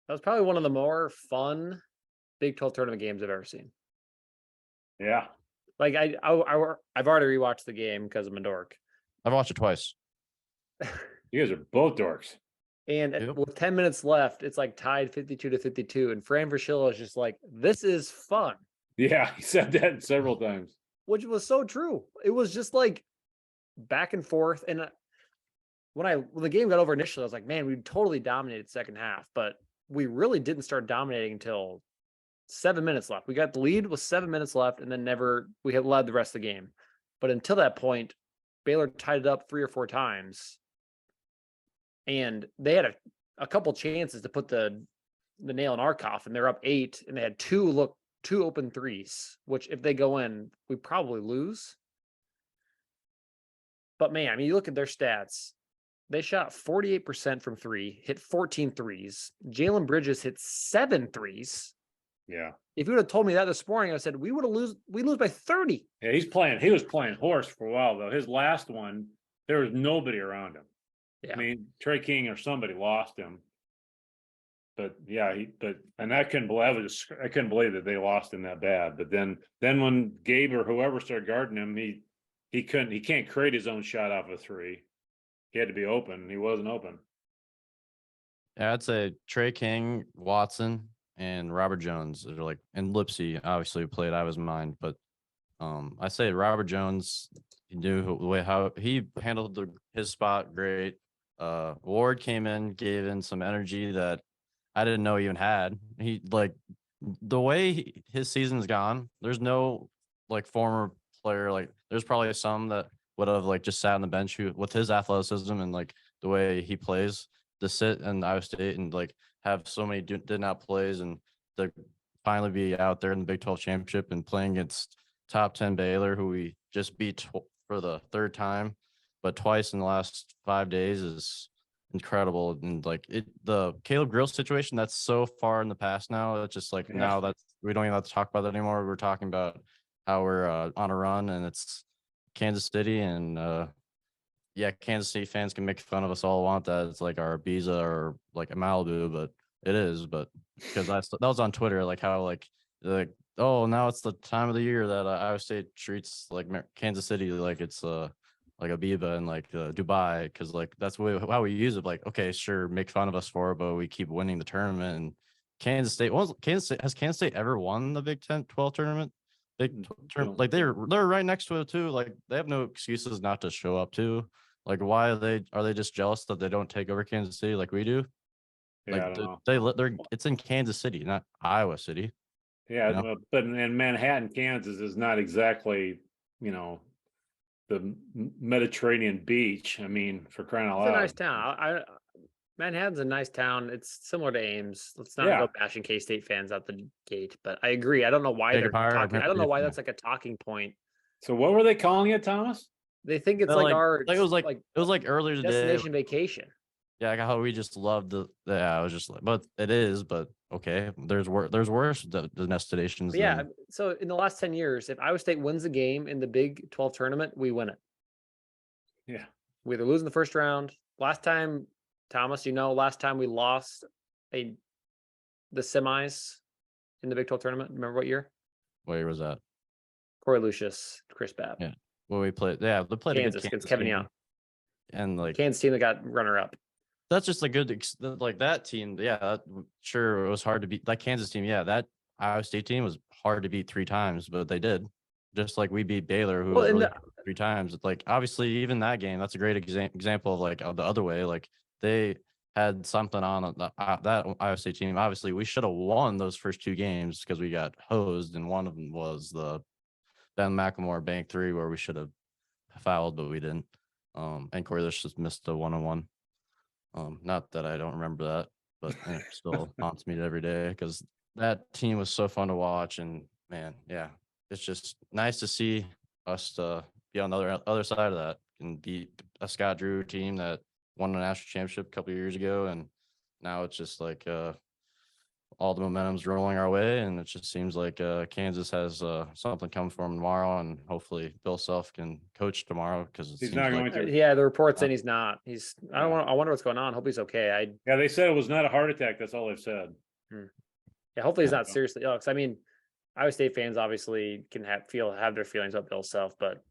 That was probably one of the more fun Big 12 tournament games I've ever seen. Yeah. Like I've already rewatched the game because I'm a dork. I've watched it twice. You guys are both dorks. And Yep. with 10 minutes left, it's like tied 52-52. And Fran Fraschilla is just like, this is fun. Yeah, he said that several times. Which was so true. It was just like back and forth. And when the game got over initially, I was like, man, we totally dominated second half. But we really didn't start dominating until 7 minutes left. We got the lead with 7 minutes left, and then we had led the rest of the game. But until that point, Baylor tied it up 3 or 4 times. And they had a couple chances to put the nail in our coffin. They're up 8, and they had two open threes, which if they go in, we probably lose. But man, I mean, you look at their stats. They shot 48% from 3, hit 14 threes. Jalen Bridges hit 7 threes. Yeah. If you would have told me that this morning, I said we lose by 30. Yeah, he was playing horse for a while though. His last one, there was nobody around him. Yeah. I mean, Trey King or somebody lost him. But yeah, I couldn't believe that they lost him that bad. But then when Gabe or whoever started guarding him, he can't create his own shot off a 3. He had to be open, and he wasn't open. Yeah, I'd say Trey King, Watson, and Robert Jones are like, and Lipsy obviously played out of his mind, but I say Robert Jones, he knew the way how he handled his spot great. Ward came in, gave in some energy that I didn't know he even had. He like the way his season's gone. There's no like former player, like there's probably some that would have like just sat on the bench who, with his athleticism and like the way he plays, to sit in Iowa State and like have so many did not plays and to finally be out there in the Big 12 championship and playing against top 10 Baylor, who we just beat for the 3rd time, but twice in the last 5 days is incredible. And like the Caleb Grill situation, that's so far in the past now. It's just like now that we don't even have to talk about that anymore. We're talking about how we're on a run and it's Kansas City and Kansas City fans can make fun of us all want that it's like our Ibiza or like a Malibu, but it is. But because that was on Twitter, like how like oh, now it's the time of the year that Iowa State treats like Kansas City like it's like Ibiza and like Dubai, because like that's how we use it. Like, okay, sure, make fun of us for it, but we keep winning the tournament. And Kansas State has Kansas State ever won the Big 12 tournament? Like they're right next to it too. Like they have no excuses not to show up too. Like why are they just jealous that they don't take over Kansas City like we do? Yeah, like they're it's in Kansas City, not Iowa City. Yeah, you know? But in Manhattan, Kansas is not exactly, the Mediterranean beach. I mean, for crying out loud. It's a nice town. Manhattan's a nice town. It's similar to Ames. Let's not go bashing K-State fans out the gate, but I agree. I don't know why they're talking. I don't know why that's like a talking point. So what were they calling it, Thomas? They think it's like our it was like earlier today. Destination vacation. Yeah, how we just loved I was just like, but it is, but okay. There's worse destinations. Yeah. So in the last 10 years, if Iowa State wins the game in the Big 12 tournament, we win it. Yeah. We either lose in the first round. Last time, Thomas, last time we lost the semis in the Big 12 tournament. Remember what year? What year was that? Corey Lucius, Chris Babb. Yeah. Well, we played. Yeah, they played Kansas against Kevin Young. And like Kansas team that got runner up. That's just a good like that team. Yeah, sure, it was hard to beat that Kansas team. Yeah, that Iowa State team was hard to beat 3 times, but they did. Just like we beat Baylor, who was really 3 times. It's like obviously even that game, that's a great example of like the other way. Like they had something on that Iowa State team. Obviously, we should have won those first 2 games because we got hosed, and one of them was the Ben McLemore bank 3 where we should have fouled, but we didn't. And Corliss just missed a 1-on-1. Not that I don't remember that, but it still haunts me every day because that team was so fun to watch. And man, yeah, it's just nice to see us be on the other side of that and beat a Scott Drew team that won a national championship a couple of years ago. And now it's just like all the momentum's rolling our way, and it just seems like Kansas has something coming for him tomorrow, and hopefully Bill Self can coach tomorrow because it He's seems not like going to. Yeah, the report saying he's not. I don't Yeah. want. I wonder what's going on. Hope he's okay. Yeah, they said it was not a heart attack. That's all they've said. Yeah, hopefully he's Yeah. not seriously ill. Because I mean, Iowa State fans obviously can have their feelings about Bill Self, but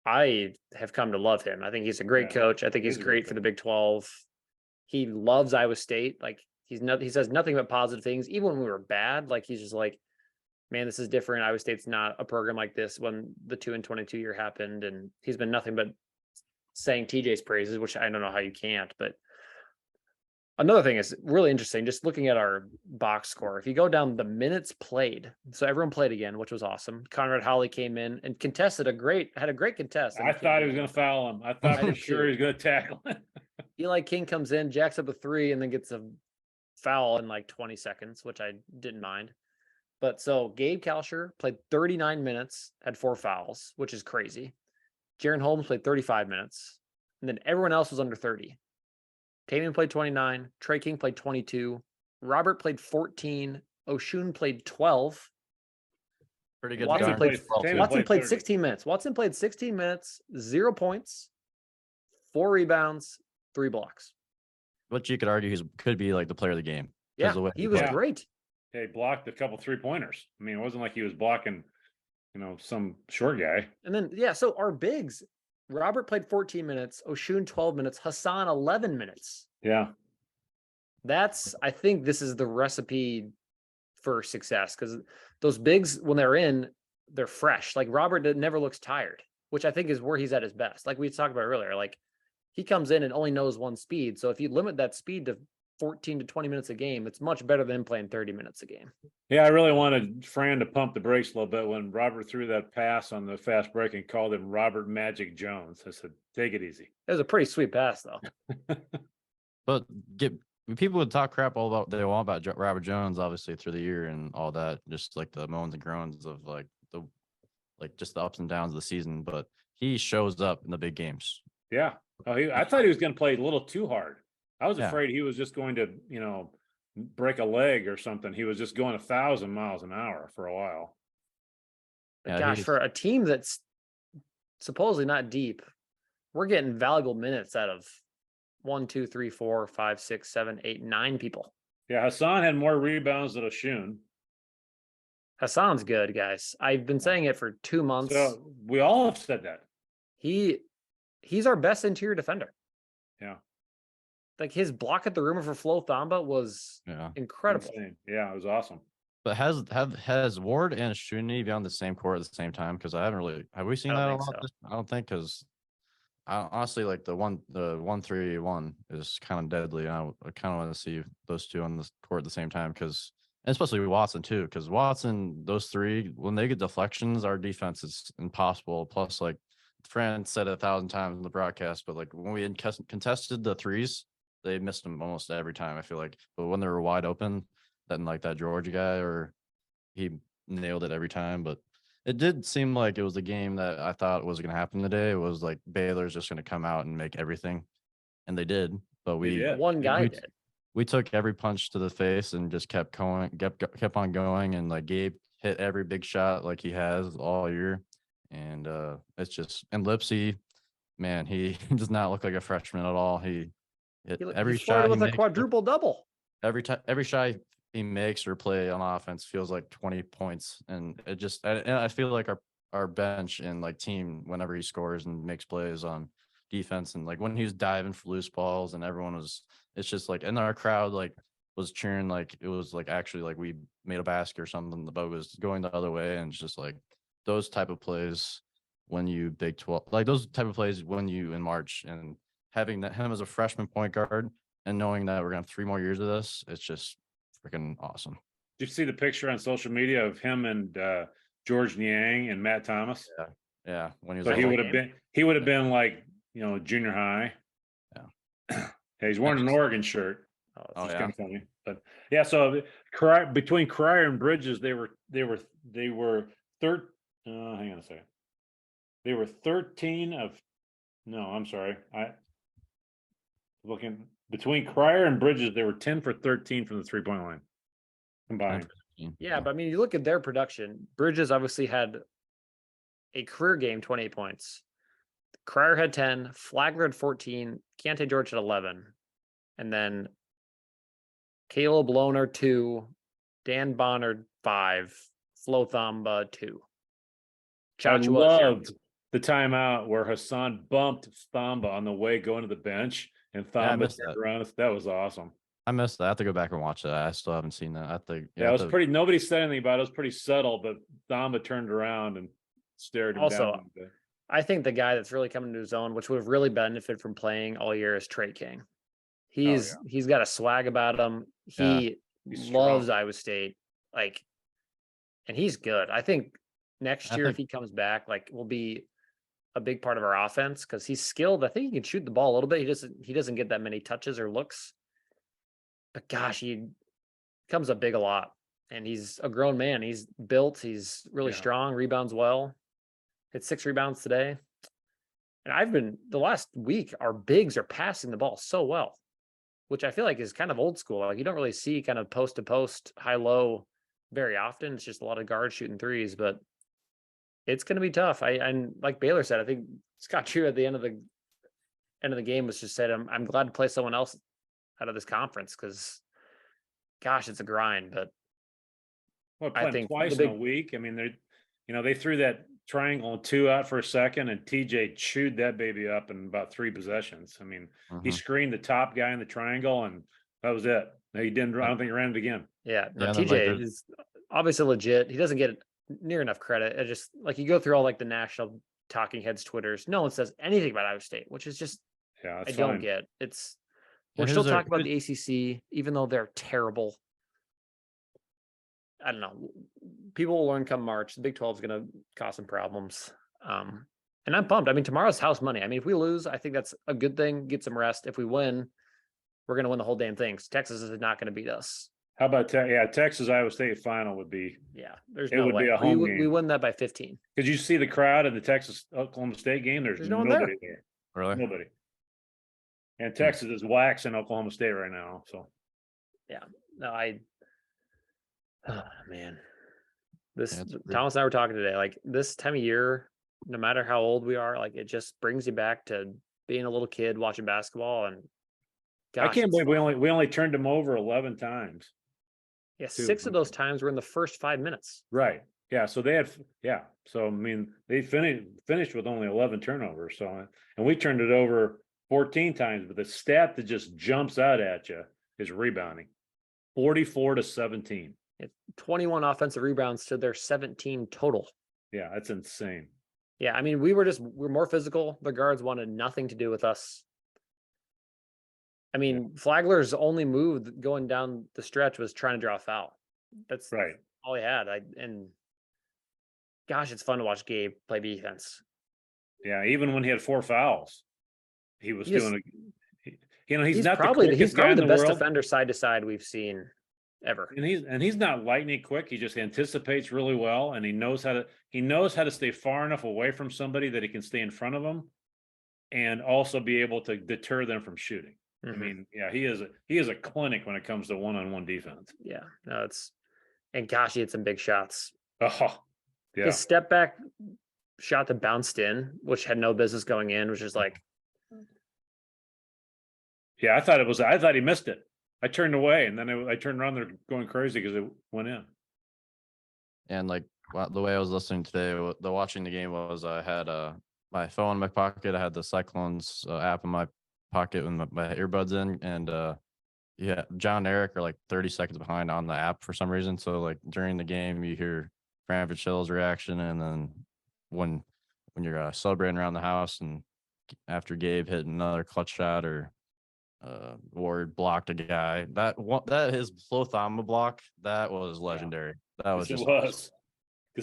I have come to love him. I think he's a great Yeah, coach. I think he he's is a great great for the coach. Big 12. He loves Iowa State. Like he says nothing but positive things. Even when we were bad, like he's just like, man, this is different. Iowa State's not a program like this when the 2-22 year happened, and he's been nothing but saying TJ's praises, which I don't know how you can't. But another thing is really interesting, just looking at our box score. If you go down the minutes played, so everyone played again, which was awesome. Conrad Holly came in and had a great contest. I thought he was going to foul him. I thought I for did sure too. he was going to tackle him. Eli King comes in, jacks up a 3, and then gets a foul in like 20 seconds, which I didn't mind. But so Gabe Kalsher played 39 minutes, had 4 fouls, which is crazy. Jaron Holmes played 35 minutes, and then everyone else was under 30. Taman played 29. Trey King played 22. Robert played 14. Oshun played 12. pretty good. Watson darn played- good ball, too. Watson played 30. 16 minutes. Watson played 16 minutes, 0 points, 4 rebounds, 3 blocks. But you could argue he could be like the player of the game. 'cause Yeah, of the way he was played. great. He blocked a couple 3-pointers. I mean, it wasn't like he was blocking, some short guy. And then, yeah, so our bigs, Robert played 14 minutes, Oshun 12 minutes, Hassan 11 minutes. Yeah. I think this is the recipe for success, because those bigs, when they're in, they're fresh. Like Robert never looks tired, which I think is where he's at his best. Like we talked about earlier, like he comes in and only knows one speed. So if you limit that speed to 14 to 20 minutes a game, it's much better than playing 30 minutes a game. Yeah, I really wanted Fran to pump the brakes a little bit when Robert threw that pass on the fast break and called him Robert Magic Jones. I said, take it easy. It was a pretty sweet pass, though. But people would talk crap all about they want about Robert Jones, obviously through the year and all that, just like the moans and groans of just the ups and downs of the season. But he shows up in the big games. Yeah. Oh, I thought he was going to play a little too hard. I was Yeah. afraid he was just going to, break a leg or something. He was just going 1,000 miles an hour for a while. But Yeah, gosh, he's- for a team that's supposedly not deep, we're getting valuable minutes out of 1, 2, 3, 4, 5, 6, 7, 8, 9 people. Yeah, Hassan had more rebounds than Oshun. Hassan's good, guys. I've been saying it for 2 months. So we all have said that. He's our best interior defender. Yeah. Like his block at the rim for Flo Thamba was Yeah. incredible. Insane. Yeah, it was awesome. But has Ward and Shuni been on the same court at the same time? Because have we seen I don't that a think lot? so. I don't think, because honestly, like the 1-3-1 is kind of deadly. I kind of want to see those two on the court at the same time, because especially with Watson too, because Watson, those three, when they get deflections, our defense is impossible. Plus, like Fran said 1,000 times in the broadcast, but like when we contested the threes, they missed them almost every time, I feel like. But when they were wide open, then like that Georgia guy, or he nailed it every time. But it did seem like it was the game that I thought was going to happen today. It was like Baylor's just going to come out and make everything, and they did. But They did. One guy did. we took every punch to the face and just kept going, kept on going, and like Gabe hit every big shot like he has all year. And it's just, and Lipsy, man, he does not look like a freshman at all. He hit every He flirted shot with he a makes, quadruple double. every shot he makes or play on offense feels like 20 points. And it just, and I feel like our bench and like team, whenever he scores and makes plays on defense, and like when he was diving for loose balls and everyone was, it's just like, and our crowd like was cheering like it was like actually like we made a basket or something. The boat was going the other way, and it's just like those type of plays when you Big 12, like those type of plays when you in March, and having that him as a freshman point guard and knowing that we're gonna have 3 more years of this, it's just freaking awesome. Did you see the picture on social media of him and George Niang and Matt Thomas? Yeah, when he was So like, he would have been like, junior high. Yeah. Yeah, he's wearing an Oregon shirt. Oh, It's yeah. kind of funny, but yeah. So between Crier and Bridges, they were third. Hang on a second. They were 13 of. No, I'm sorry. Looking between Crier and Bridges, they were 10 for 13 from the 3-point line. combined. Yeah, but I mean, you look at their production. Bridges obviously had a career game, 28 points. Cryer had 10, Flagler had 14, Keontae George had 11, and then Caleb Lohner 2, Dan Bonner 5, Flo Thamba 2. I Chachua 0. loved the timeout where Hassan bumped Thamba on the way going to the bench, and Yeah, I Thamba missed turned that. around. That was awesome. I missed that. I have to go back and watch that. I still haven't seen that. Yeah, it was pretty. Nobody said anything about it. It was pretty subtle, but Thamba turned around and stared him Also, down. I think the guy that's really coming to his own, which would have really benefited from playing all year, is Trey King. He's got a swag about him. He He's loves strong. Iowa State, like, and he's good. I think next year if he comes back, like, will be a big part of our offense because he's skilled. I think he can shoot the ball a little bit. He doesn't get that many touches or looks, but gosh, he comes up big a lot. And he's a grown man. He's built. He's really strong. Rebounds well. Hit 6 rebounds today. And the last week, our bigs are passing the ball so well, which I feel like is kind of old school. Like, you don't really see kind of post to post, high low very often. It's just a lot of guards shooting threes, but it's going to be tough. And like Baylor said, I think Scott Drew at the end of the game was just said, I'm glad to play someone else out of this conference because, gosh, it's a grind. But I think twice in a week. I mean, they threw that triangle 2 out for a second, and TJ chewed that baby up in about 3 possessions. I mean, he screened the top guy in the triangle, and that was it. No, he didn't. I don't think he ran it again. Yeah, no, TJ is obviously legit. He doesn't get near enough credit. It just, like, you go through all like the national talking heads Twitters, no one says anything about Iowa State, which is just I don't get. We're still talking about the ACC, even though they're terrible. I don't know. People will learn come March. The Big 12 is going to cause some problems. And I'm pumped. I mean, tomorrow's house money. I mean, if we lose, I think that's a good thing. Get some rest. If we win, we're going to win the whole damn thing. Texas is not going to beat us. How about Texas Iowa State final would be? Yeah, there's no way. Be a home game. We win that by 15. Did you see the crowd in the Texas Oklahoma State game? There's no nobody there. Really? Nobody. And Texas is waxing Oklahoma State right now. So yeah, no, oh man, Thomas and I were talking today. Like, this time of year, no matter how old we are, like, it just brings you back to being a little kid watching basketball. And gosh, I can't believe we only turned them over 11 times. Yeah, 6 of those times were in the first 5 minutes. Right. Yeah. So they had. Yeah. So I mean, they finished with only 11 turnovers. So, and we turned it over 14 times. But the stat that just jumps out at you is rebounding, 44-17. 21 offensive rebounds to their 17 total. Yeah, that's insane. Yeah, I mean, we're more physical. The guards wanted nothing to do with us. I mean, Flagler's only move going down the stretch was trying to draw a foul. That's right. All he had. And gosh, it's fun to watch Gabe play defense. Yeah, even when he had 4 fouls, he was doing. He's not probably the best defender side to side we've seen ever. And he's not lightning quick. He just anticipates really well, and he knows how to stay far enough away from somebody that he can stay in front of them, and also be able to deter them from shooting. I mean, yeah, he is a clinic when it comes to one-on-one defense. Yeah, no, and gosh, he had some big shots. Oh, yeah. His step back shot that bounced in, which had no business going in, which is like, yeah, I thought he missed it. I turned away, and then I turned around. They're going crazy because it went in. And like the way I was listening today, watching the game was I had my phone in my pocket. I had the Cyclones app in my pocket with my earbuds in, and John and Eric are like 30 seconds behind on the app for some reason. So like during the game, you hear Fran Fitzgerald's reaction, and then when you're celebrating around the house, and after Gabe hit another clutch shot or Ward blocked a guy, that his Flo Thamba block, that was legendary. That was because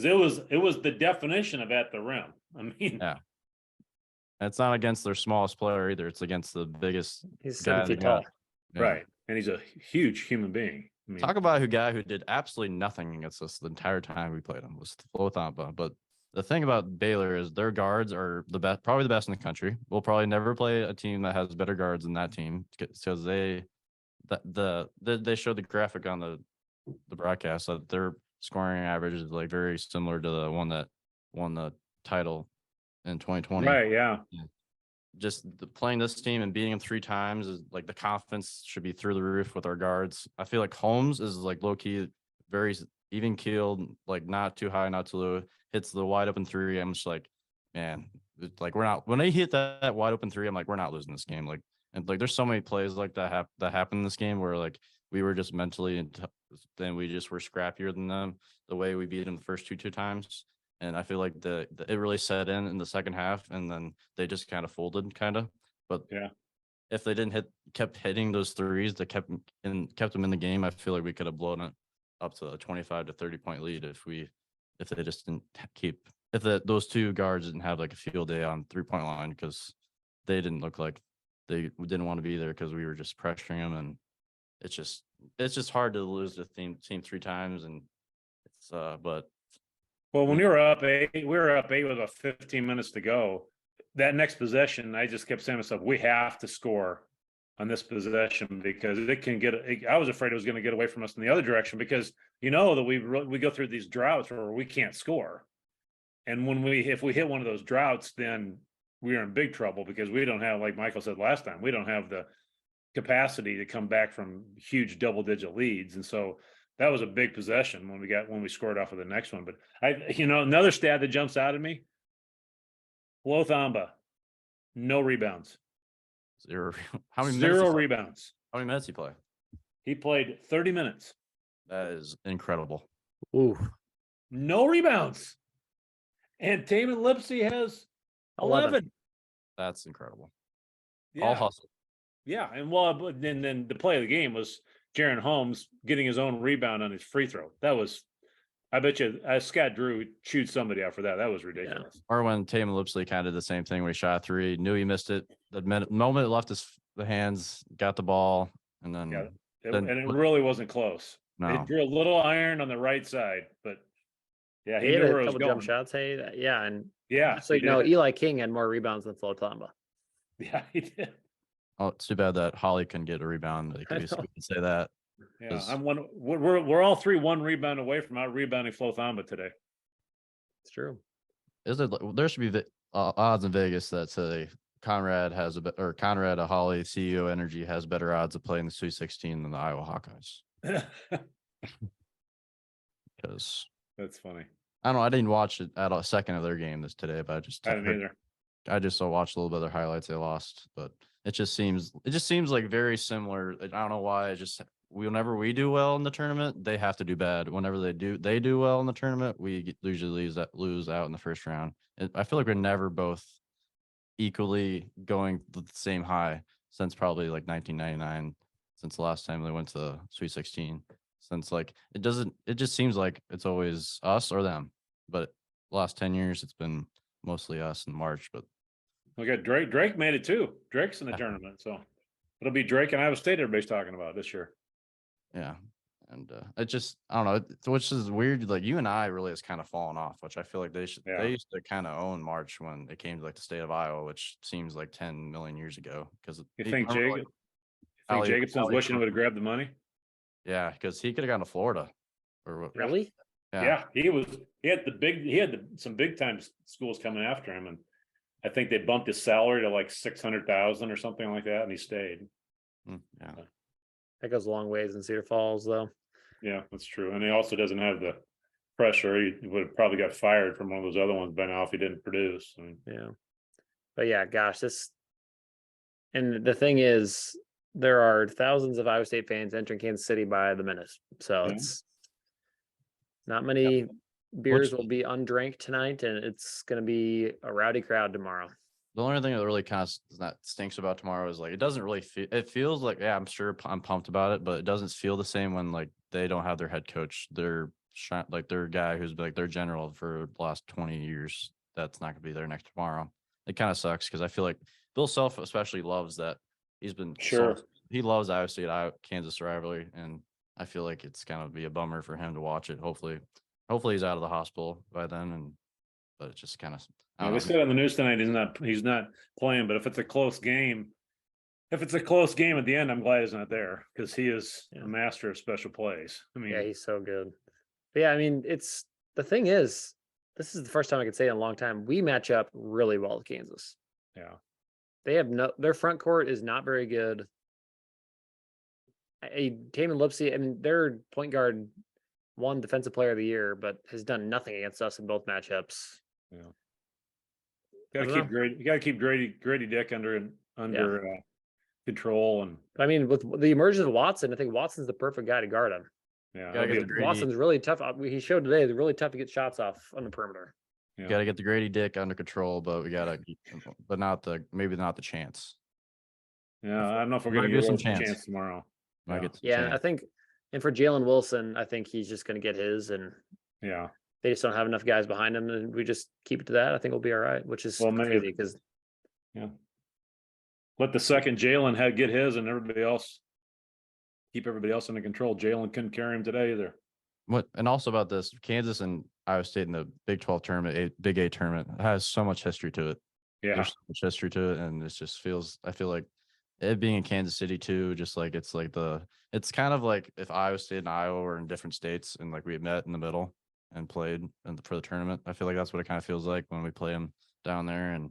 it was the definition of at the rim. I mean, yeah. It's not against their smallest player either. It's against the biggest. He's 7 feet tall. Yeah. Right. And he's a huge human being. I mean, talk about a guy who did absolutely nothing against us the entire time we played him was Flo Thamba. But the thing about Baylor is their guards are the best, probably the best in the country. We'll probably never play a team that has better guards than that team because they showed the graphic on the the broadcast that their scoring average is like very similar to the one that won the title in 2020. Right. Yeah. Just playing this team and beating them 3 times is like the confidence should be through the roof with our guards. I feel like Holmes is like low key, very even keeled, like not too high, not too low. Hits the wide open 3. I'm just like, man, like we're not. When they hit that wide open 3, I'm like, we're not losing this game. Like, and like there's so many plays like that happen in this game where like we were just mentally and then we just were scrappier than them the way we beat them the first two times. And I feel like it really set in the second half, and then they just kind of folded, kind of. But Yeah. if they didn't kept hitting those threes that kept them in the game, I feel like we could have blown it up to a 25 to 30 point lead if they just didn't those 2 guards didn't have like a field day on 3-point line, because they didn't look like they didn't want to be there because we were just pressuring them, and it's just hard to lose the team 3 times, and it's but. Well, when we were up 8 with about 15 minutes to go. That next possession, I just kept saying to myself, we have to score on this possession because it can get. I was afraid it was going to get away from us in the other direction because that we go through these droughts where we can't score, and if we hit one of those droughts, then we are in big trouble because we don't have, like Michael said last time, we don't have the capacity to come back from huge double-digit leads, and so. That was a big possession when we scored off of the next one. But another stat that jumps out at me: Flo Thamba, no rebounds. 0. How many Zero minutes? rebounds. How many minutes he play? He played 30 minutes. That is incredible. Ooh, No rebounds. And Taman Lipsey has 11. That's incredible. Yeah. All hustle. Yeah, and then the play of the game was Jaron Holmes getting his own rebound on his free throw. That was, I bet you, Scott Drew chewed somebody out for that. That was ridiculous. Yeah. Or when Taman Lipsley kind of did the same thing, where he shot 3, knew he missed it. The moment it left the hands, got the ball, and then it really wasn't close. No. It drew a little iron on the right side, but yeah, he knew had where a it was couple going. jump shots. Hey, yeah, and so Eli King had more rebounds than Flo Thamba. Yeah, he did. Oh, it's too bad that Holly couldn't get a rebound. Like, we can say that. Yeah, we're all 3 1 rebound away from out rebounding Flo Thamba today. It's true. There should be odds in Vegas that say Conrad Holly CEO Energy has better odds of playing the Sweet 16 than the Iowa Hawkeyes. Because that's funny. I don't know. I didn't watch it at a second of their game today, but I didn't either. I just watched a little bit of their highlights. They lost, but it just seems like very similar. I don't know why. Whenever we do well in the tournament, they have to do bad. Whenever they do well in the tournament, we usually lose out in the first round. I feel like we're never both equally going the same high since probably like 1999, since the last time they went to the Sweet 16. Since like it just seems like it's always us or them. But the last 10 years, it's been mostly us in March. But we got Drake. Drake made it too. Drake's in the tournament, so it'll be Drake and Iowa State. Everybody's talking about this year. Yeah, and I don't know, which is weird. Like you and I really has kind of fallen off, which I feel like they used to kind of own March when it came to like the state of Iowa, which seems like 10 million years ago. Because you think Jacobson's wishing would have grabbed the money? Yeah, because he could have gone to Florida. Or really? Yeah, he had some big time schools coming after him, and I think they bumped his salary to like 600,000 or something like that, and he stayed. Yeah, that goes a long ways in Cedar Falls, though. Yeah, that's true, and he also doesn't have the pressure. He would have probably got fired from one of those other ones by now if he didn't produce. Yeah, but yeah, gosh, and the thing is, there are thousands of Iowa State fans entering Kansas City by the minute, so it's not many beers will be undrank tonight, and it's going to be a rowdy crowd tomorrow. The only thing that really kind of stinks about tomorrow is like it doesn't really feel. It feels like I'm sure I'm pumped about it, but it doesn't feel the same when like they don't have their head coach, their guy who's like their general for the last 20 years. That's not going to be there next tomorrow. It kind of sucks because I feel like Bill Self especially loves that. He's been he loves Iowa State, Kansas rivalry, and I feel like it's gonna be a bummer for him to watch it. Hopefully he's out of the hospital by then, but it's just kind of. They said on the news tonight he's not playing, but if it's a close game, if it's a close game at the end, I'm glad he's not there because he is Yeah. a master of special plays. I mean, Yeah, he's so good. But yeah, I mean, it's the thing is, this is the first time I could say in a long time we match up really well with Kansas. yeah, They have no their front court is not very good. Taman Lipsy, I mean, their point guard won defensive player of the year, but has done nothing against us in both matchups. yeah. I Got to don't keep know. Grady Dick under control, and But I mean, with the emergence of Watson, I think Watson's the perfect guy to guard him. yeah, Gotta it'll get be the a- Grady. Watson's really tough. He showed today they're really tough to get shots off on the perimeter. yeah. Got to get the Grady Dick under control, but we gotta, but maybe not the chance. Yeah, I don't know if we're Might going to get get some some chance. chance tomorrow. Might Yeah. get some Yeah, I chance. think, and for Jalen Wilson, I think he's just going to get his, and Yeah. they just don't have enough guys behind him, and we just keep it to that. I think we'll be all right, which is Well, maybe- crazy because Let the second Jalen get his, and everybody else keep everybody else under control. Jalen couldn't carry him today either. What and also about this, Kansas and Iowa State in the Big 12 tournament, Big 8 tournament has so much history to it. Yeah, There's so much history to it, and it just I feel like it being in Kansas City too, just like it's kind of like if Iowa State and Iowa were in different states and like we had met in the middle and played for the tournament. I feel like that's what it kind of feels like when we play them down there. And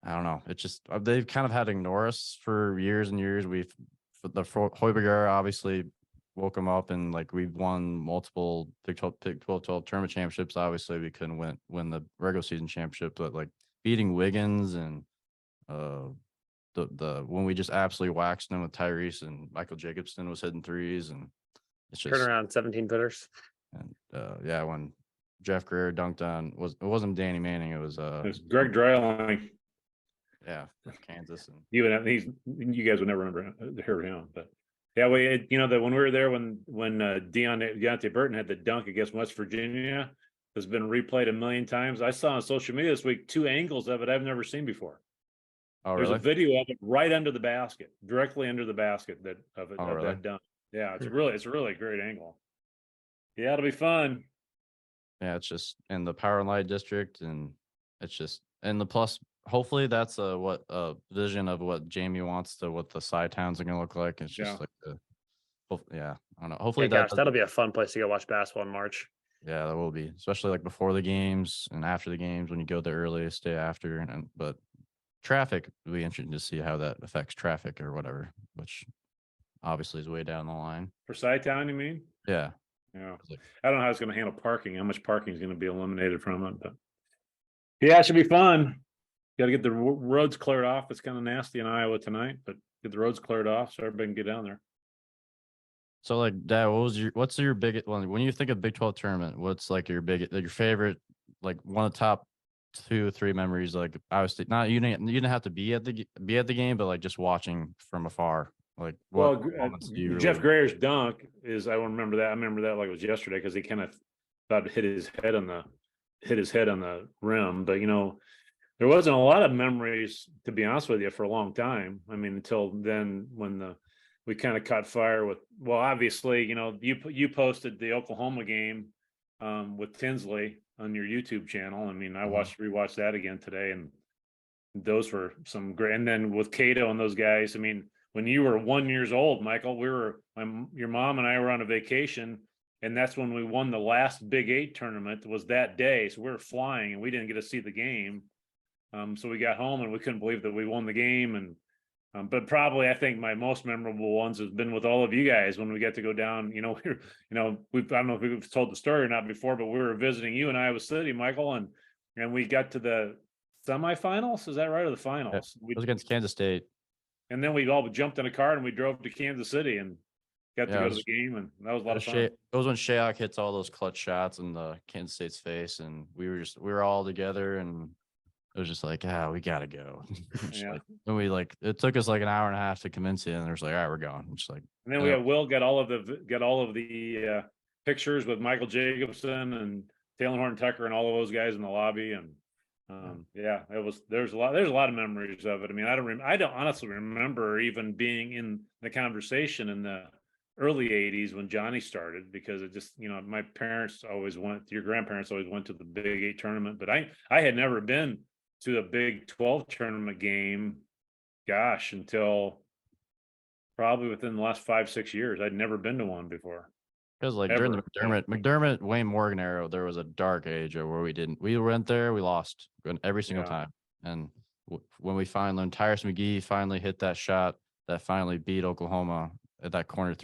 I don't know, it's just they've kind of had to ignore us for years and years. Hoiberger obviously woke them up, and like we've won multiple Big 12 tournament championships. Obviously, we couldn't win the regular season championship, but like beating Wiggins and the when we just absolutely waxed them with Tyrese and Michael Jacobson was hitting threes, and it's just turn around 17 footers. and yeah, when Jeff Greer dunked on it wasn't Danny Manning, it was there's Greg Dreiling. yeah, Kansas, and You guys would never hear him, but yeah, that when we were there when Deontay Burton had the dunk against West Virginia, has been replayed a million times. I saw on social media this week 2 angles of it I've never seen before. oh There's really? a video of it right under the basket, directly under the basket Really? that dunk. Yeah, it's a really great angle. Yeah, it'll be fun. Yeah, it's just in the Power and Light district, and it's just and the plus. Hopefully, that's a vision of what Jamie wants to what the side towns are gonna look like. It's just Yeah. yeah, I don't know. Hopefully Yeah, that gosh, that'll be a fun place to go watch basketball in March. yeah, that will be, especially like before the games and after the games when you go there early, stay after, but traffic will be interesting to see how that affects traffic or whatever, which obviously is way down the line. For Sci-Town, you mean? Yeah. Yeah. Like- I don't know how it's going to handle parking, how much parking is going to be eliminated from it, but yeah, it should be fun. Got to get the roads cleared off. It's kind of nasty in Iowa tonight, but get the roads cleared off so everybody can get down there. So like Dad, what's your biggest one when you think of Big 12 tournament, what's like your favorite, like one of the top 2 or 3 memories, like I was not you didn't have to be at the game, but like just watching from afar. Like what moments do you Jeff really Grayer's dunk is, I remember that. I remember that like it was yesterday because he kind of about to hit his head on the rim. But there wasn't a lot of memories, to be honest with you, for a long time. I mean, until then when we kind of caught fire with, well, obviously, you posted the Oklahoma game with Tinsley on your YouTube channel. I mean, I rewatched that again today, and those were some great. And then with Cato and those guys, I mean, when you were 1 year old, Michael, your mom and I were on a vacation, and that's when we won the last Big 8 tournament. Was that day, so we were flying and we didn't get to see the game. So we got home and we couldn't believe that we won the game. And but probably I think my most memorable ones has been with all of you guys when we got to go down. I don't know if we've told the story or not before, but we were visiting you in Iowa City, Michael, and we got to the semifinals. Is that right, or the finals? it was against Kansas State. And then we all jumped in a car and we drove to Kansas City and got to go to the game, and that was a lot of fun. It was when Shayok hits all those clutch shots in the Kansas State's face, and we were all together, and it was just like, we gotta go. Yeah. And it took us like an hour and a half to convince you, and there's like, all right, we're going. Just like, and then we had Will got all of the pictures with Michael Jacobson and Taylor Horn Tucker and all of those guys in the lobby, and there's a lot of memories of it. I mean, I don't honestly remember even being in the conversation in the early 80s when Johnny started, because it just, my parents always your grandparents always went to the Big 8 tournament, but I had never been to a Big 12 tournament game gosh, until probably within the last 5-6 years. I'd never been to one before. Because like during the Ever. McDermott, Wayne Morgan era, there was a dark age where we went there, we lost every single Yeah. time. And when Tyrus McGee finally hit that shot that finally beat Oklahoma at that corner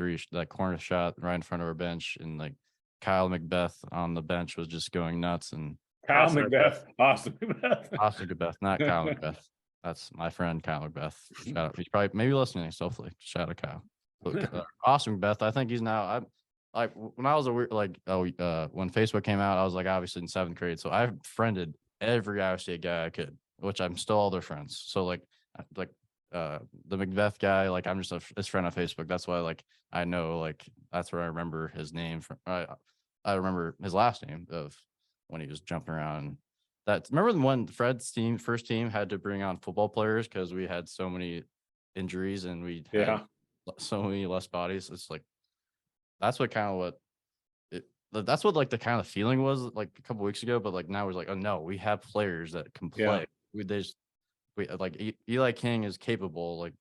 shot right in front of our bench, and like Kyle Macbeth on the bench was just going nuts. And Kyle Austin Macbeth. Austin Macbeth. Austin Macbeth, not Kyle Macbeth. That's my friend Kyle Macbeth. Shout out. He's probably maybe listening. So hopefully, shout out Kyle. But, Austin Macbeth. I think he's now. Like when I was when Facebook came out, I was like obviously in 7th grade. So I friended every Iowa State guy I could, which I'm still all their friends. So like the Macbeth guy, like I'm just his friend on Facebook. That's why like I know like that's where I remember his name from. I remember his last name of when he was jumping around. Remember when Fred's first team had to bring on football players because we had so many injuries and we had so many less bodies. It's like that's what that's what like the kind of feeling was like a couple weeks ago. But like now we're like, oh no, we have players that can play. Eli King is capable. Like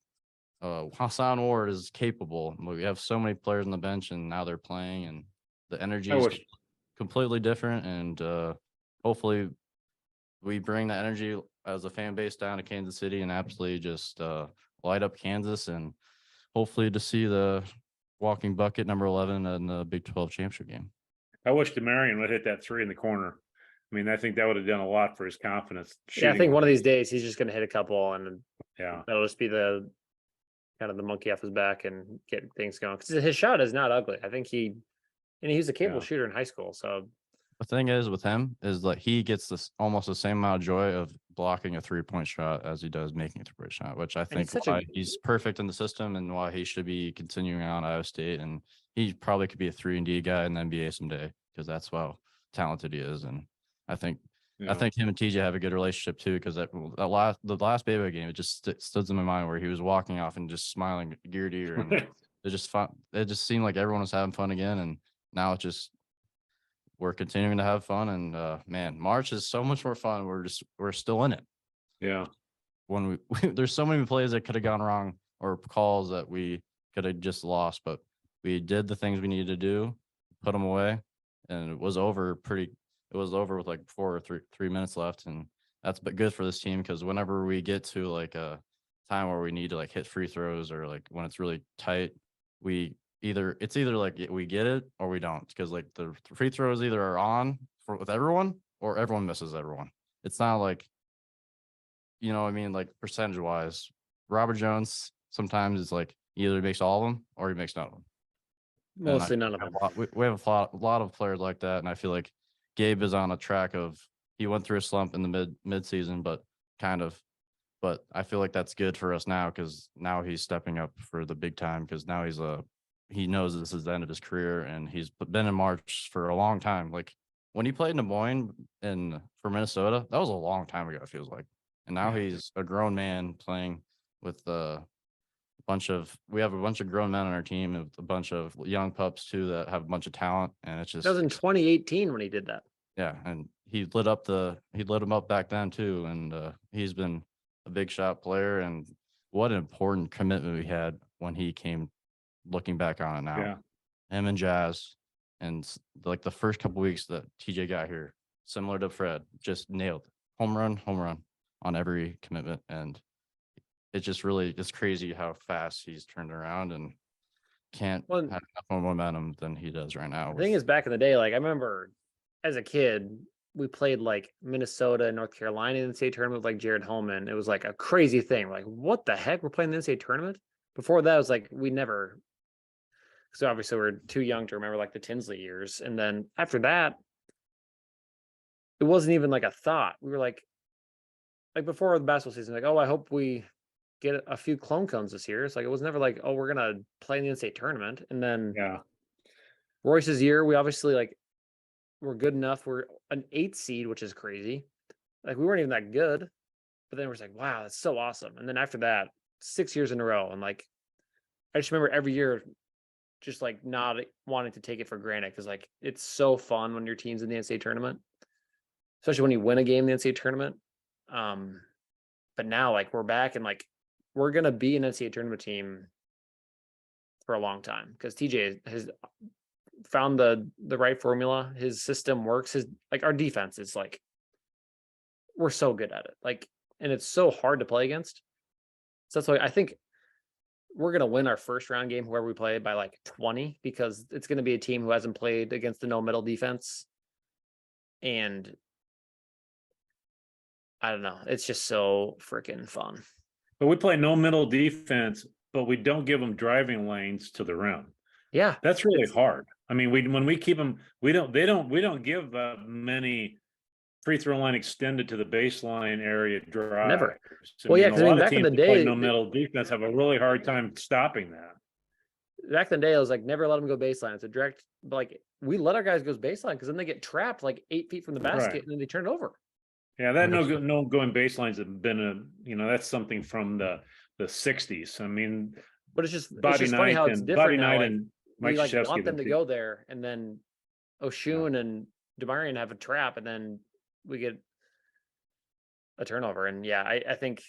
Hassan Ward is capable. We have so many players on the bench, and now they're playing, and the energy is completely different. And hopefully, we bring that energy as a fan base down to Kansas City and absolutely just light up Kansas, and hopefully to see the walking bucket number 11 in the Big 12 championship game. I wish DeMarion would hit that 3 in the corner. I mean, I think that would have done a lot for his confidence. Yeah, I think one of these days he's just going to hit a couple, and that'll just be the kind of the monkey off his back and get things going. Because his shot is not ugly. I think he was a capable shooter in high school. So the thing is with him is that he gets this almost the same amount of joy of blocking a 3-point shot as he does making a 3-point shot, which I think he's perfect in the system and why he should be continuing on Iowa State. And he probably could be a 3-and-D guy in the NBA someday because that's how talented he is. And I think him and TJ have a good relationship too, because the last Baylor game, it just stood in my mind where he was walking off and just smiling ear to ear, and it just fun. It just seemed like everyone was having fun again, and now it's just we're continuing to have fun. And man, March is so much more fun. We're still in it. Yeah. When there's so many plays that could have gone wrong or calls that we could have just lost, but we did the things we needed to do, put them away, and it was over with like 4 or 3 minutes left. And that's good for this team, because whenever we get to like a time where we need to like hit free throws or like when it's really tight, it's either like we get it or we don't, because like the free throws either are on with everyone or everyone misses everyone. It's not like, you know what I mean, like percentage wise, Robert Jones sometimes it's like either he makes all of them or he makes none of them. Mostly none of them. We have a lot of players like that, and I feel like Gabe is on a track of he went through a slump in the mid season, but I feel like that's good for us now, because now he's stepping up for the big time, because now he knows this is the end of his career, and he's been in March for a long time. Like when he played in Des Moines for Minnesota, that was a long time ago, it feels like. And now he's a grown man playing with we have a bunch of grown men on our team, with a bunch of young pups too that have a bunch of talent, and it's just that was in 2018 when he did that. Yeah, and he lit him up back then too, and he's been a big shot player, and what an important commitment we had when he came. Looking back on it now, him and Jazz, and like the first couple weeks that TJ got here, similar to Fred, just nailed it. Home run on every commitment, and it's crazy how fast he's turned around and can't have enough more momentum than he does right now. The thing is, back in the day, like I remember as a kid, we played like Minnesota and North Carolina in the NCAA tournament with like Jared Holman. It was like a crazy thing. Like, what the heck? We're playing the NCAA tournament? Before that, it was like we never. So obviously we're too young to remember like the Tinsley years. And then after that, it wasn't even like a thought. We were like before the basketball season, like, oh, I hope we get a few clone cones this year. It's like, it was never like, oh, we're going to play in the NCAA tournament. And then Royce's year, we obviously like, we're good enough. We're an 8th seed, which is crazy. Like we weren't even that good, but then we're just like, wow, that's so awesome. And then after that, 6 years in a row. And like, I just remember every year just like not wanting to take it for granted, because like it's so fun when your team's in the NCAA tournament, especially when you win a game in the NCAA tournament. But now like we're back, and like we're gonna be an NCAA tournament team for a long time because TJ has found the right formula. His system works. His like our defense is like we're so good at it. Like, and it's so hard to play against. So that's why I think we're gonna win our first round game, whoever we play, by like 20, because it's gonna be a team who hasn't played against the no middle defense. And I don't know. It's just so freaking fun. But we play no middle defense, but we don't give them driving lanes to the rim. Yeah, That's really hard. I mean, when we keep them, we don't give many free throw line extended to the baseline area drive. Never. Well, yeah, because I mean, back in the day, no middle defense have a really hard time stopping that. Back in the day, I was like, never let them go baseline. It's a direct, but like we let our guys go baseline because then they get trapped like 8 feet from the basket Right. and then they turn it over. Yeah, that no going baselines have been that's something from the 60s. I mean, but it's just Bobby funny how it's different now. Like, and Mike we like Krzyzewski want them to go there, and then Oshun and Demarion have a trap, and then we get a turnover. And yeah, I think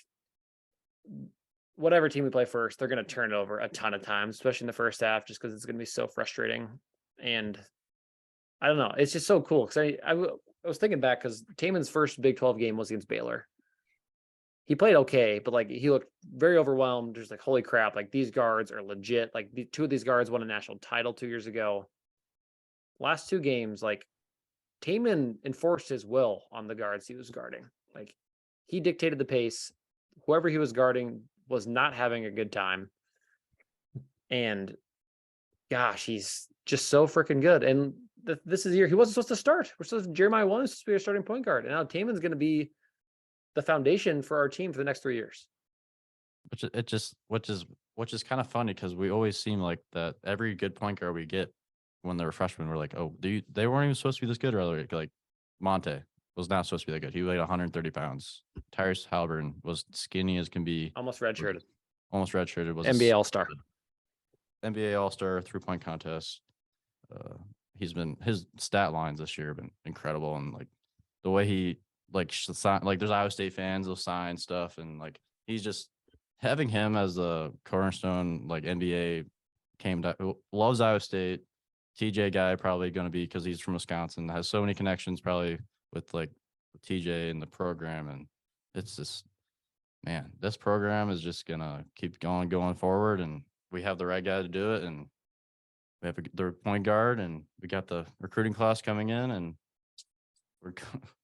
whatever team we play first, they're going to turn it over a ton of times, especially in the first half, just because it's going to be so frustrating. And I don't know, it's just so cool because I was thinking back because Taman's first Big 12 game was against Baylor. He played okay, but like he looked very overwhelmed. Just like, holy crap, like these guards are legit. Like two of these guards won a national title 2 years ago. Last 2 games, like Taman enforced his will on the guards he was guarding. Like he dictated the pace. Whoever he was guarding was not having a good time. And gosh, he's just so freaking good. And this is the year he wasn't supposed to start. We're supposed to, Jeremiah was supposed to be our starting point guard. And now Taman's going to be the foundation for our team for the next 3 years. Which is kind of funny because we always seem like that every good point guard we get when they were freshmen, we're like, oh, they weren't even supposed to be this good earlier. Like Monte was not supposed to be that good. He weighed 130 pounds. Tyrese Halliburton was skinny as can be. Almost redshirted. Was NBA All-Star. NBA All-Star 3-point contest. His stat lines this year have been incredible, and like the way he like there's Iowa State fans will sign stuff, and like he's just having him as a cornerstone like NBA loves Iowa State. TJ guy probably going to be because he's from Wisconsin, has so many connections probably with like TJ and the program, and it's just, man, this program is just gonna keep going forward, and we have the right guy to do it, and we have the point guard, and we got the recruiting class coming in, and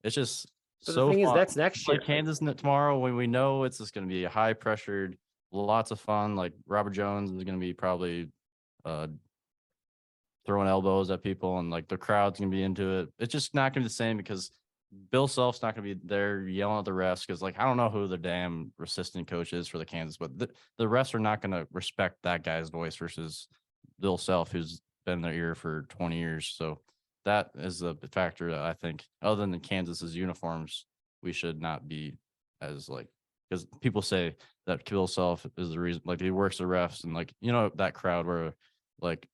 it's just but so the thing fun. Is that's next year. Like Kansas tomorrow, when we know it's just going to be a high pressured, lots of fun. Like Robert Jones is going to be probably throwing elbows at people, and like the crowd's going to be into it. It's just not going to be the same because Bill Self's not going to be there yelling at the refs because, like, I don't know who the damn assistant coach is for the Kansas, but the refs are not going to respect that guy's voice versus Bill Self, who's been in their ear for 20 years. So that is a factor that I think, other than Kansas's uniforms, we should not be as like, because people say that Bill Self is the reason, like he works the refs, and like, that crowd where like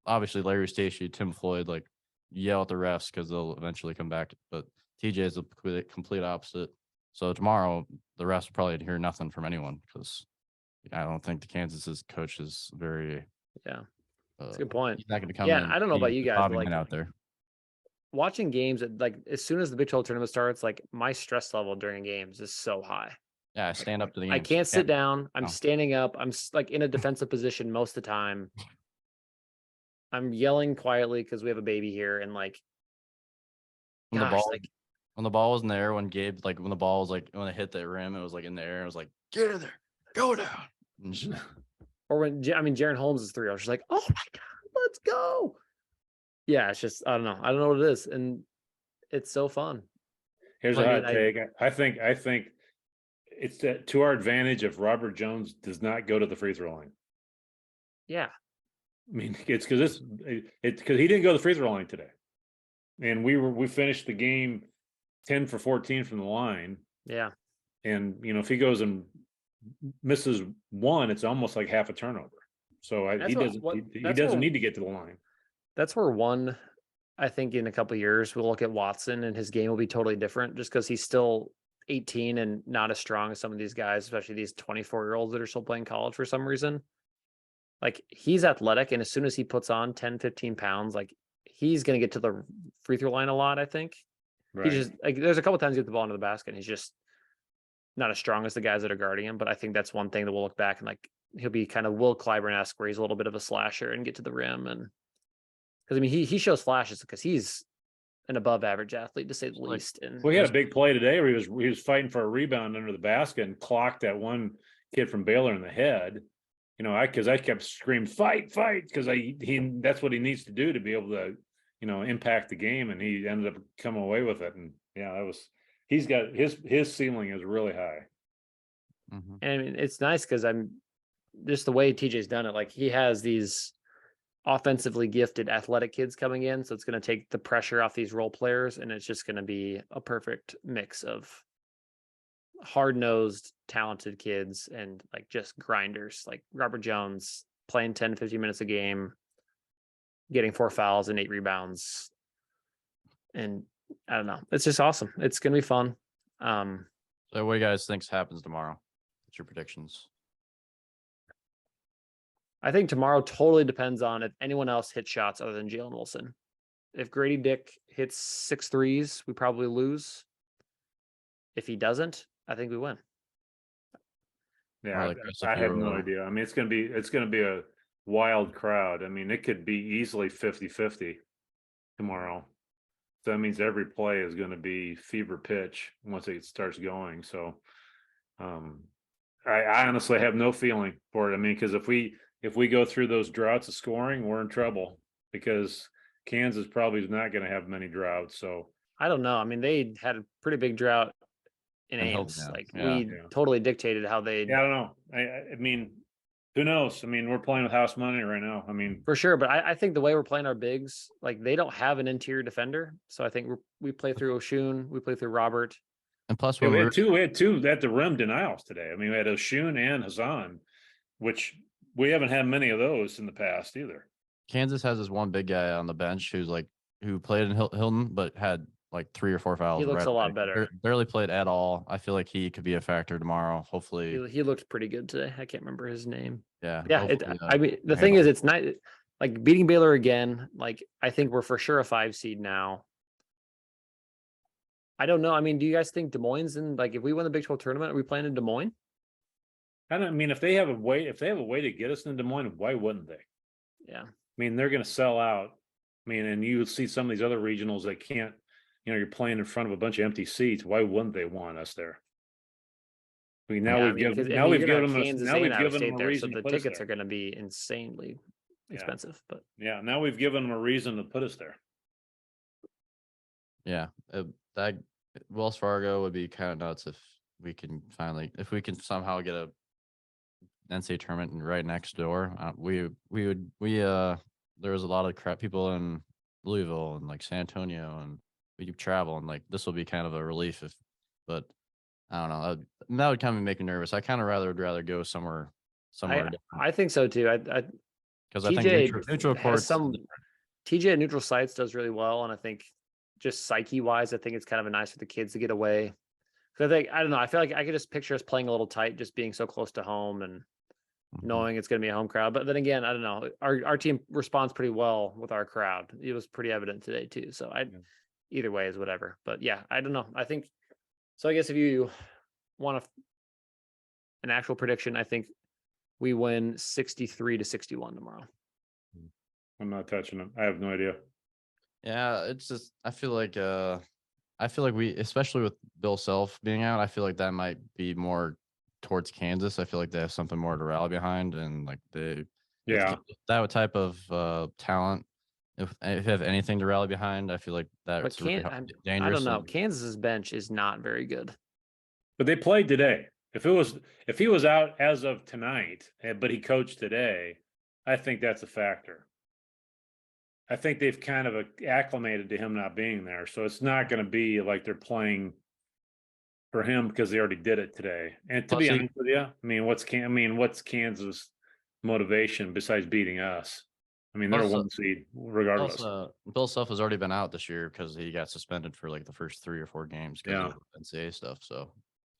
obviously Larry Stacey, Tim Floyd, like yell at the refs because they'll eventually come back. But TJ is the complete opposite. So tomorrow the refs will probably hear nothing from anyone because I don't think the Kansas's coach is very. Yeah, that's a good point. He's not going to come. Yeah, I don't know about you guys, but like out there watching games, like as soon as the Big 12 tournament starts, like my stress level during games is so high. Yeah, I stand up to the game. I can't sit down. I'm standing up. I'm like in a defensive position most of the time. I'm yelling quietly because we have a baby here, and like, when the ball was in the air, when Gabe, like when the ball was like when it hit the rim, it was like in the air. It was like, get in there, go down. Or when Jaron Holmes is 3, I was just like, oh my god, let's go. Yeah, it's just I don't know what it is, and it's so fun. Here's a hot take. I think it's to our advantage if Robert Jones does not go to the free throw line. Yeah. I mean, it's because he didn't go to the free throw line today, and we finished the game 10 for 14 from the line. Yeah, and if he goes and misses one, it's almost like half a turnover. So he doesn't need to get to the line. That's where I think in a couple of years we'll look at Watson and his game will be totally different, just because he's still 18 and not as strong as some of these guys, especially these 24-year-olds that are still playing college for some reason. Like, he's athletic, and as soon as he puts on 10, 15 pounds, like, he's going to get to the free throw line a lot, I think. Right. He just, like, there's a couple times he gets the ball into the basket, and he's just not as strong as the guys that are guarding him. But I think that's one thing that we'll look back and, like, he'll be kind of Will Clyburn-esque, where he's a little bit of a slasher and get to the rim. And because, I mean, he shows flashes because he's an above average athlete, to say the least. And We had a big play today where he was fighting for a rebound under the basket and clocked that one kid from Baylor in the head. You know, because I kept screaming, fight, because that's what he needs to do to be able to, you know, impact the game, and he ended up coming away with it. And yeah, he's got his ceiling is really high. Mhm. And I mean, it's nice because I'm just the way TJ's done it. Like, he has these offensively gifted athletic kids coming in, so it's going to take the pressure off these role players, and it's just going to be a perfect mix of hard-nosed, talented kids and, like, just grinders, like Robert Jones playing 10 to 15 minutes a game, getting 4 fouls and 8 rebounds. And I don't know, it's just awesome. It's going to be fun. So what do you guys think happens tomorrow? What's your predictions? I think tomorrow totally depends on if anyone else hits shots other than Jalen Wilson. If Grady Dick hits 6 threes, we probably lose. If he doesn't, I think we win. Yeah, Like I have no idea. I mean, it's gonna be a wild crowd. I mean, it could be easily 50-50 tomorrow. So that means every play is going to be fever pitch once it starts going. So I honestly have no feeling for it. I mean, because if we go through those droughts of scoring, we're in trouble, because Kansas probably is not going to have many droughts. So I don't know. I mean, they had a pretty big drought in And Ames. Hilton, Like, yeah. we totally dictated how they. yeah, I don't know. I mean, who knows? I mean, we're playing with house money right now. I mean, For sure, but I think the way we're playing our bigs, like, they don't have an interior defender, so I think we play through Oshun, we play through Robert. And plus, yeah, when we had two at the rim denials today. I mean, we had Oshun and Hassan, which we haven't had many of those in the past either. Kansas has this one big guy on the bench who played in Hilton, but had like 3 or 4 fouls. He looks right a lot away. better. Barely played at all. I feel like he could be a factor tomorrow. Hopefully, He looked pretty good today. I can't remember his name. yeah. Yeah, hopefully, I mean, the thing is, it's not like beating Baylor again. Like, I think we're for sure a 5 seed now. I don't know. I mean, do you guys think Des Moines, and, like, if we win the Big 12 tournament, are we playing in Des Moines? I don't mean, if they have a way to get us into Des Moines, why wouldn't they? Yeah. I mean, they're going to sell out. I mean, and you see some of these other regionals that can't, you know, you're playing in front of a bunch of empty seats. Why wouldn't they want us there? I mean, now we've given them a reason so the to put us tickets there. are going to be insanely expensive. But Yeah, now we've given them a reason to put us there. Yeah, that Wells Fargo would be kind of nuts if we can somehow get a NCAA tournament right next door. There was a lot of crap people in Louisville and like San Antonio, and we travel, and like this will be kind of a relief but I don't know. That would kind of make me nervous. I kind of would rather go somewhere different. I think so too. Because I think neutral courts. TJ at neutral sites does really well, and I think just psyche wise, I think it's kind of nice for the kids to get away. Because I don't know. I feel like I could just picture us playing a little tight, just being so close to home and knowing it's going to be a home crowd. But then again, I don't know. Our team responds pretty well with our crowd. It was pretty evident today too. So either way is whatever. But yeah, I don't know. I think so. I guess if you want an actual prediction, I think we win 63-61 tomorrow. I'm not touching them. I have no idea. Yeah, it's just I feel like we, especially with Bill Self being out, I feel like that might be more towards Kansas. I feel like they have something more to rally behind, and like that type of talent. If you have anything to rally behind, I feel like that's really dangerous. I don't know. Kansas's bench is not very good. But they played today. If he was out as of tonight, but he coached today, I think that's a factor. I think they've kind of acclimated to him not being there. So it's not going to be like they're playing for him because they already did it today. And to be honest with you, I mean, what's Kansas' motivation besides beating us? I mean, they're Also- 1 seed regardless. Bill Self has already been out this year because he got suspended for like the first 3 or 4 games because Yeah. of NCAA stuff. So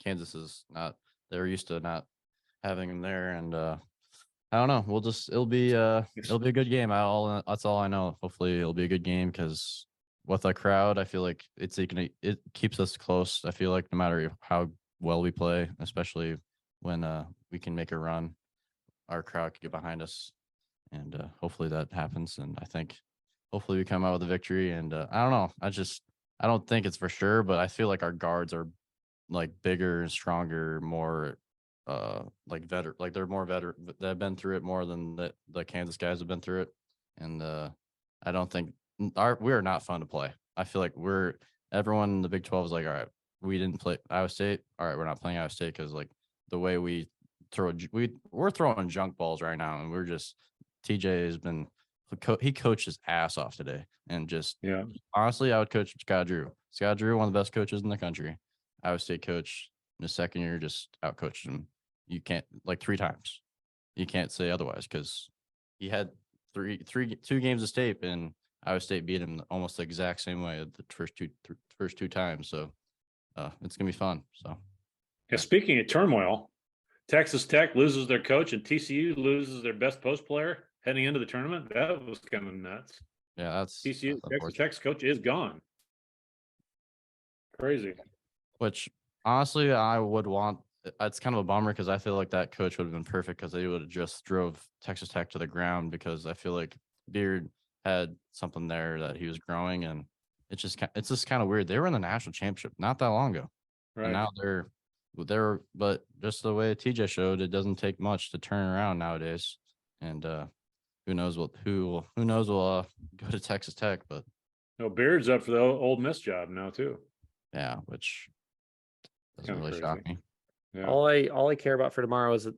Kansas is not. They're used to not having him there, and I don't know. It'll be a good game. That's all I know. Hopefully, it'll be a good game because with a crowd, I feel like it keeps us close. I feel like no matter how well we play, especially when we can make a run, our crowd can get behind us, and hopefully that happens. And I think hopefully we come out with a victory. And I don't know. I don't think it's for sure, but I feel like our guards are like bigger and stronger, more like veteran, like they're more veteran. They've been through it more than the Kansas guys have been through it. And I don't think we are not fun to play. I feel like everyone in the Big 12 is like, all right, we didn't play Iowa State. All right, we're not playing Iowa State because like the way we're throwing junk balls right now, and we're just TJ has been he coached his ass off today, and just Yeah. honestly, I would coach Scott Drew. Scott Drew, one of the best coaches in the country. Iowa State coach in his second year just outcoached him. You can't like 3 times. You can't say otherwise because he had 2 games of state and Iowa State beat him almost the exact same way the first two times. So it's gonna be fun. So Yeah. Speaking of turmoil, Texas Tech loses their coach and TCU loses their best post player heading into the tournament. That was kind of nuts. yeah, that's TCU, Texas unfortunate. Tech's coach is gone. Crazy. Which honestly, I would want. It's kind of a bummer because I feel like that coach would have been perfect because they would have just drove Texas Tech to the ground because I feel like Beard had something there that he was growing, and it's just kind of weird. They were in the national championship not that long ago, Right. and now but just the way TJ showed, it doesn't take much to turn around nowadays, and who knows will go to Texas Tech, but No, Beard's up for the Old Miss job now too. yeah, which doesn't Kinda really crazy. shock me. Yeah. All I care about for tomorrow is that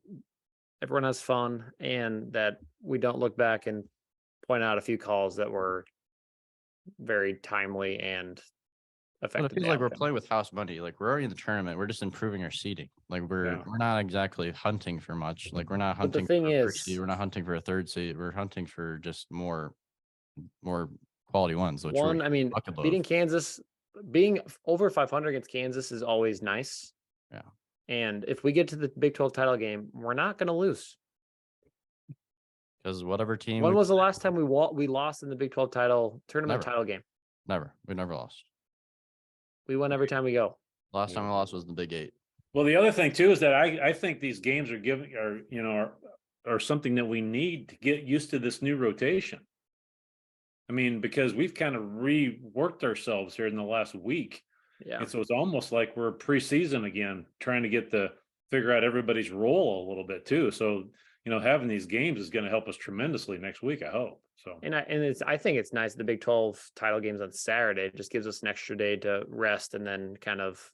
everyone has fun and that we don't look back and point out a few calls that were very timely and But affected. it feels the like we're outcome. playing with house money. Like we're already in the tournament. We're just improving our seeding. Like we're not exactly hunting for much. Like we're not But the hunting thing for a first is- seed. We're not hunting for a 3rd seed. We're hunting for just more quality ones. Which One, I mean, bucket load beating of. Kansas, being over 500 against Kansas is always nice. Yeah. And if we get to the Big 12 title game, we're not going to lose. Because whatever team When was the last time we lost in the Big 12 title tournament Never. title game? we never lost. We win every time we go. Last time we lost was the Big 8. Well, the other thing too is that I think these games are something that we need to get used to this new rotation. I mean, because we've kind of reworked ourselves here in the last week. Yeah. And so it's almost like we're preseason again, trying to figure out everybody's role a little bit too. So, having these games is going to help us tremendously next week, I hope. So, I think it's nice the Big 12 title games on Saturday. It just gives us an extra day to rest and then kind of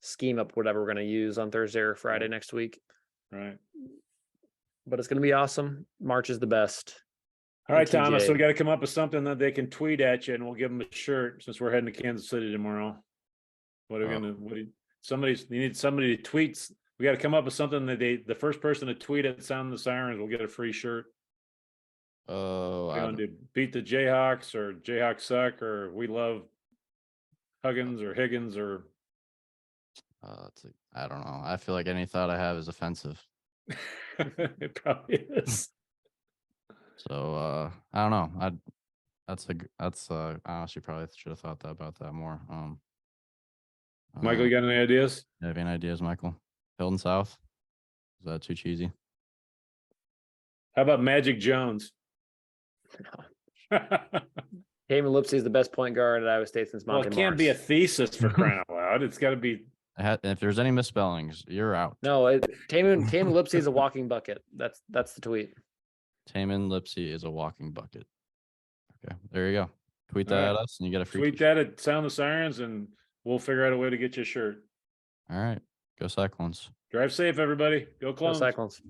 scheme up whatever we're going to use on Thursday or Friday next week. right. But it's going to be awesome. March is the best. All right, TJ. Thomas. So we got to come up with something that they can tweet at you, and we'll give them a shirt since we're heading to Kansas City tomorrow. What are we gonna? You need somebody to tweet. We got to come up with something that the first person to tweet at Sound the Sirens will get a free shirt. Oh, Going to beat the Jayhawks or Jayhawks suck or we love Huggins or Higgins or. I don't know. I feel like any thought I have is offensive. It probably is. So I don't know. I honestly probably should have thought about that more. Michael, you got any ideas? You have any ideas, Michael? Hilton South? Is that too cheesy? How about Magic Jones? Taman Lipsey is the best point guard at Iowa State since Well, Monte it can't be a thesis for crying out loud. It's got to be. If there's any misspellings, you're out. No, Taman Lipsey is a walking bucket. That's the tweet. Taman Lipsey is a walking bucket. Okay, there you go. Tweet that at us, and you get a free. Tweet that at Sound the Sirens, and we'll figure out a way to get you a shirt. All right, go Cyclones. Drive safe, everybody. Go Go Clones. Cyclones.